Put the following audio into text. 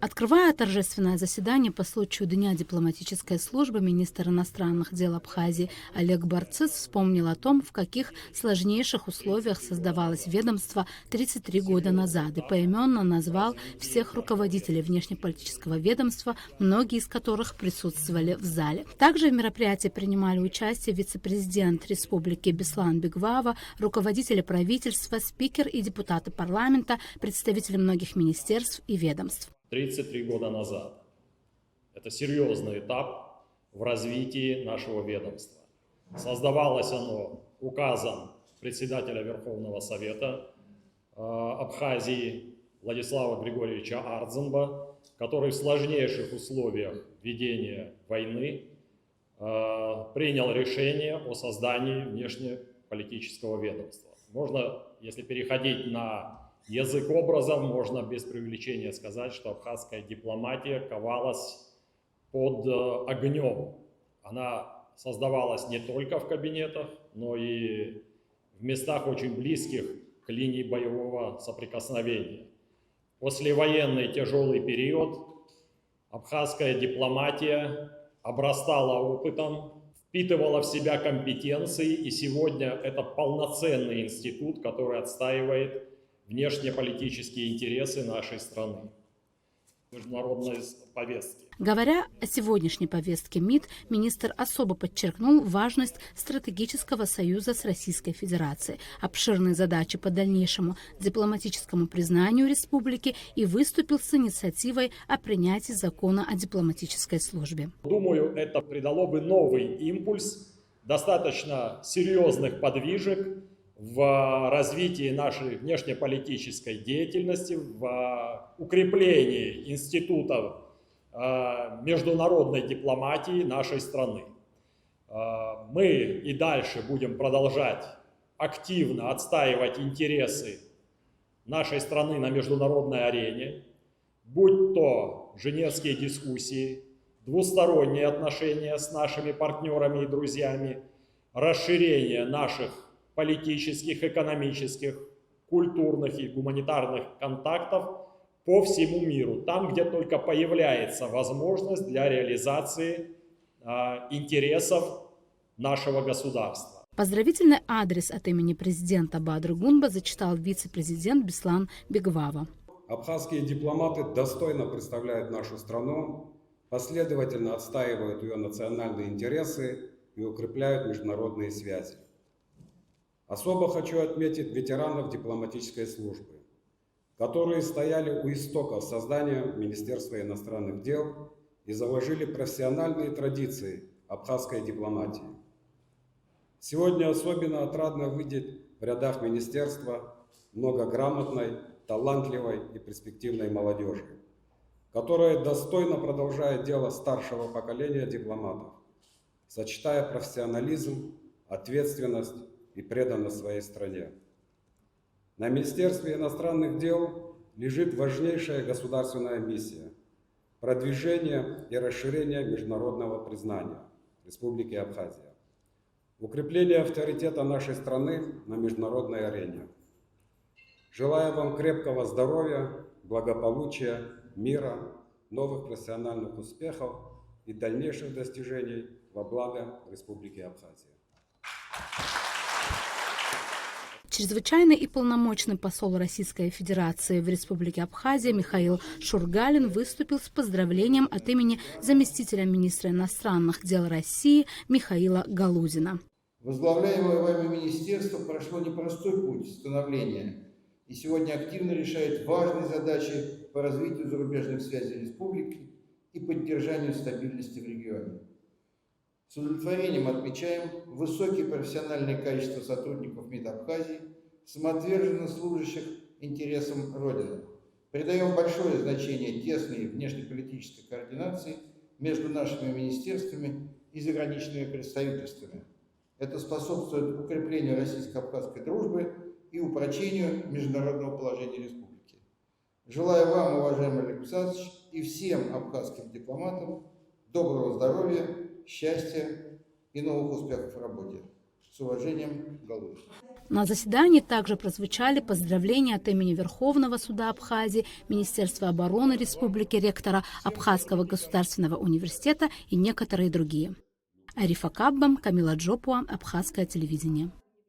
Открывая торжественное заседание по случаю Дня дипломатической службы, министр иностранных дел Абхазии Олег Барцыц вспомнил о том, в каких сложнейших условиях создавалось ведомство 33 года назад, и поименно назвал всех руководителей внешнеполитического ведомства, многие из которых присутствовали в зале. Также в мероприятии принимали участие вице-президент Республики Беслан Бигвава, руководители правительства, спикер и депутаты парламента, представители многих министерств и ведомств. 33 года назад. Это серьезный этап в развитии нашего ведомства. Создавалось оно указом председателя Верховного Совета Абхазии Владислава Григорьевича Ардзенба, который в сложнейших условиях ведения войны принял решение о создании внешнеполитического ведомства. Можно, если переходить на язык образов, можно без преувеличения сказать, что абхазская дипломатия ковалась под огнем. Она создавалась не только в кабинетах, но и в местах очень близких к линии боевого соприкосновения. Послевоенный тяжелый период абхазская дипломатия обрастала опытом, впитывала в себя компетенции, и сегодня это полноценный институт, который отстаивает внешнеполитические интересы нашей страны. Международной повестки. Говоря о сегодняшней повестке МИД, министр особо подчеркнул важность стратегического союза с Российской Федерацией, обширные задачи по дальнейшему дипломатическому признанию республики и выступил с инициативой о принятии закона о дипломатической службе. Думаю, это придало бы новый импульс, достаточно серьезных подвижек в развитии нашей внешнеполитической деятельности, в укреплении институтов международной дипломатии нашей страны. Мы и дальше будем продолжать активно отстаивать интересы нашей страны на международной арене, будь то женевские дискуссии, двусторонние отношения с нашими партнерами и друзьями, расширение наших политических, экономических, культурных и гуманитарных контактов по всему миру, там, где только появляется возможность для реализации интересов нашего государства. Поздравительный адрес от имени президента Бадры Гунба зачитал вице-президент Беслан Бигвава. Абхазские дипломаты достойно представляют нашу страну, последовательно отстаивают ее национальные интересы и укрепляют международные связи. Особо хочу отметить ветеранов дипломатической службы, которые стояли у истоков создания Министерства иностранных дел и заложили профессиональные традиции абхазской дипломатии. Сегодня особенно отрадно видеть в рядах министерства много грамотной, талантливой и перспективной молодежи, которая достойно продолжает дело старшего поколения дипломатов, сочетая профессионализм, ответственность и преданность своей стране. На Министерстве иностранных дел лежит важнейшая государственная миссия – продвижение и расширение международного признания Республики Абхазия, укрепление авторитета нашей страны на международной арене. Желаю вам крепкого здоровья, благополучия, мира, новых профессиональных успехов и дальнейших достижений во благо Республики Абхазия. Чрезвычайный и полномочный посол Российской Федерации в Республике Абхазия Михаил Шургалин выступил с поздравлением от имени заместителя министра иностранных дел России Михаила Галузина. Возглавляемое вами министерство прошло непростой путь становления и сегодня активно решает важные задачи по развитию зарубежных связей республики и поддержанию стабильности в регионе. С удовлетворением отмечаем высокие профессиональные качества сотрудников МИД Абхазии, самоотверженно служащих интересам Родины. Придаем большое значение тесной внешнеполитической координации между нашими министерствами и заграничными представительствами. Это способствует укреплению российско-абхазской дружбы и упрочению международного положения республики. Желаю вам, уважаемый Олег Александрович, и всем абхазским дипломатам доброго здоровья, счастья и новых успехов в работе. С уважением, Галуев. На заседании также прозвучали поздравления от имени Верховного суда Абхазии, Министерства обороны Республики, ректора Абхазского государственного университета и некоторые другие. Арифа Каббам, Камила Джопуа, Абхазское телевидение.